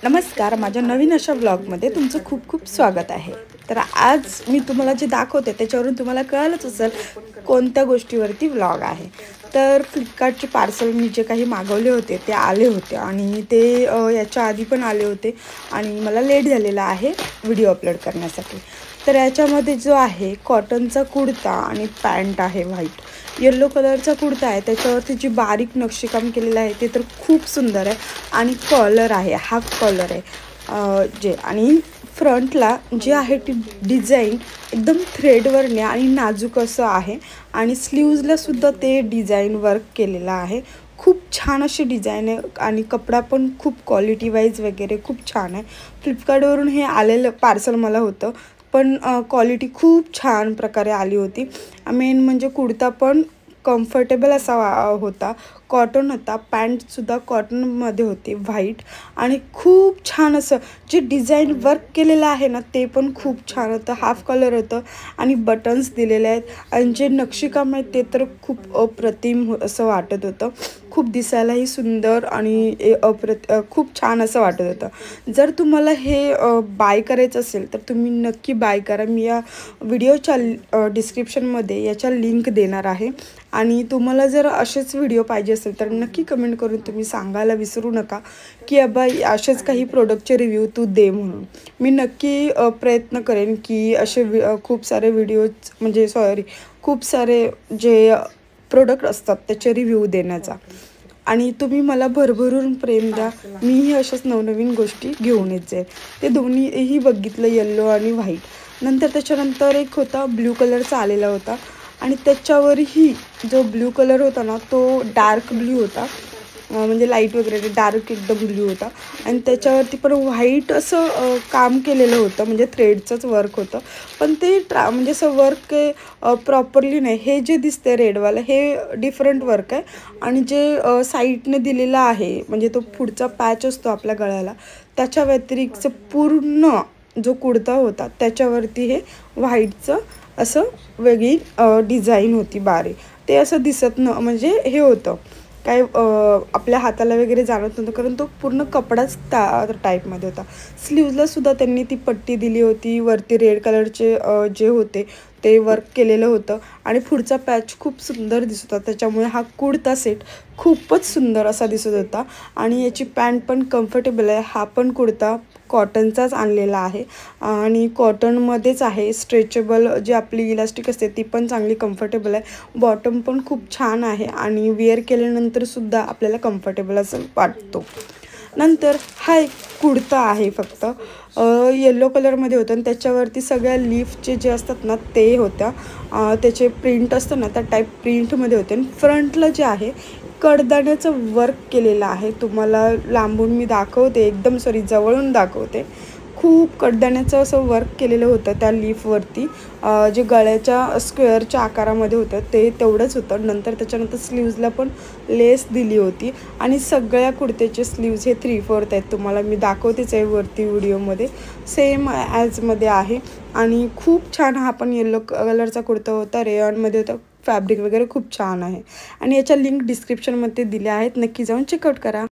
नमस्कार, माझ्या नवीन अशा व्लॉगमध्ये तुमचं खूप खूप स्वागत आहे। तर आज मी तुम्हाला जे दाखवते त्याच्यावरून तुम्हाला कळलंच असेल कोणत्या गोष्टीवरती व्लॉग आहे। तर फ्लिपकार्टचे पार्सल मी जे काही मागवले होते ते आले होते आणि ते याच्या आधी पण आले होते आणि मला लेट झालेला आहे व्हिडिओ अपलोड करण्यासाठी। तर याच्यामध्ये जो आहे कॉटनचा कुर्ता आणि पॅन्ट आहे व्हाईट येलो कलरचा कुर्ता आहे, त्याच्यावरती जी बारीक नक्षीकाम केलेलं आहे ते तर खूप सुंदर आहे आणि कॉलर आहे, हाफ कॉलर आहे जे, आणि फ्रंटला जे आहे ती डिझाईन एकदम थ्रेडवरने आणि नाजूक असं आहे आणि स्लीव्जला सुद्धा ते डिझाईन वर्क केलेलं आहे। खूप छान अशी डिझाईन आहे आणि कपडा पण खूप क्वालिटी वाईज वगैरे खूप छान आहे। फ्लिपकार्टवरून हे आलेलं पार्सल मला होतं, पण क्वालिटी खूप छान प्रकारे आली होती। मेन म्हणजे कुर्ता पण कम्फर्टेबल असा होता, कॉटन होता, पॅन्टसुद्धा कॉटनमध्ये होती व्हाईट आणि खूप छान असं जे डिझाईन वर्क केलेलं आहे ना ते पण खूप छान होतं। हाफ कलर होतं आणि बटन्स दिलेले आहेत आणि जे नक्षीकाम आहे ते तर खूप अप्रतिम असं वाटत होतं, खूप दिसायलाही सुंदर आणि खूप छान असं वाटत होतं। जर तुम्हाला हे बाय करायचं असेल तर तुम्ही नक्की बाय करा। मी या व्हिडिओच्या डिस्क्रिप्शनमध्ये याच्या लिंक देणार आहे आणि तुम्हाला जर असेच व्हिडिओ पाहिजे असेल तर नक्की कमेंट करून तुम्ही सांगायला विसरू नका की अबा असेच काही प्रोडक्टचे रिव्ह्यू तू दे म्हणून। मी नक्की प्रयत्न करेन की असे खूप सारे व्हिडिओज म्हणजे खूप सारे जे प्रोडक्ट असतात त्याचे रिव्ह्यू देण्याचा, आणि तुम्ही मला भरभरून प्रेम द्या। मीही अशाच नवनवीन गोष्टी घेऊन येत जाईल। ते दोन्हीही बघितलं, येल्लो आणि व्हाईट। नंतर त्याच्यानंतर एक होता ब्ल्यू कलरचा आलेला होता आणि त्याच्यावरही जो ब्ल्यू कलर होता ना तो डार्क ब्ल्यू होता, म्हणजे लाईट वगैरे डार्क एकदम ब्ल्यू होता आणि त्याच्यावरती पण व्हाईट असं काम केलेलं होतं, म्हणजे थ्रेडचंच वर्क होतं, पण ते म्हणजे असं वर्क प्रॉपरली नाही। हे जे दिसते रेडवालं हे डिफरंट वर्क आहे आणि जे साईडने दिलेलं आहे म्हणजे तो पुढचा पॅच असतो आपल्या गळ्याला त्याच्या व्यतिरिक्त पूर्ण जो कुर्ता होता त्याच्यावरती हे व्हाईटचं असं वेगळी डिझाईन होती बारीक, ते असं दिसत म्हणजे हे होतं काय आपल्या हाताला वगैरे जाणवत नव्हतं, कारण तो पूर्ण कपडाच त्या टाईपमध्ये होता। स्लीव्जला सुद्धा त्यांनी ती पट्टी दिली होती, वरती रेड कलरचे जे होते ते वर्क केलेलं होतं आणि पुढचा पॅच खूप सुंदर दिसत होता, त्याच्यामुळे हा कुर्ता सेट खूपच सुंदर असा दिसत होता आणि याची पॅन्ट पण कम्फर्टेबल आहे। हा पण कुर्ता कॉटनचाच आणलेला आहे आणि कॉटनमध्येच आहे, स्ट्रेचेबल जी आपली इलास्टिक असते ती पण चांगली कम्फर्टेबल आहे, बॉटम पण खूप छान आहे आणि वेअर केल्यानंतर सुद्धा आपल्याला कम्फर्टेबल असं वाटतो। नंतर हा एक कुर्ता आहे फक्त येलो कलरमध्ये होतं आणि त्याच्यावरती सगळ्या लीफचे जे असतात ना ते होत्या, त्याचे प्रिंट असतं ना त्या टाईप प्रिंटमध्ये होते आणि फ्रंटला जे आहे कडदाण्याचं वर्क केलेलं आहे। तुम्हाला लांबून मी दाखवते, एकदम जवळून दाखवते। खूप कडदाण्याचं असं वर्क केलेलं होतं त्या लीफवरती, जे गळ्याच्या स्क्वेअरच्या आकारामध्ये होतं ते तेवढंच होतं। नंतर त्याच्यानंतर स्लीव्जला पण लेस दिली होती आणि सगळ्या कुर्त्याचे स्लीव्ज हे 3/4 आहेत, तुम्हाला मी दाखवतेच आहे वरती व्हिडिओमध्ये, सेम ॲजमध्ये आहे आणि खूप छान हा पण येलो कलरचा कुर्ता होता, रेयॉनमध्ये होता, फॅब्रिक वगैरे खूप छान आहे आणि याच्या लिंक डिस्क्रिप्शनमध्ये दिल्या आहेत, नक्की जाऊन चेकआउट करा।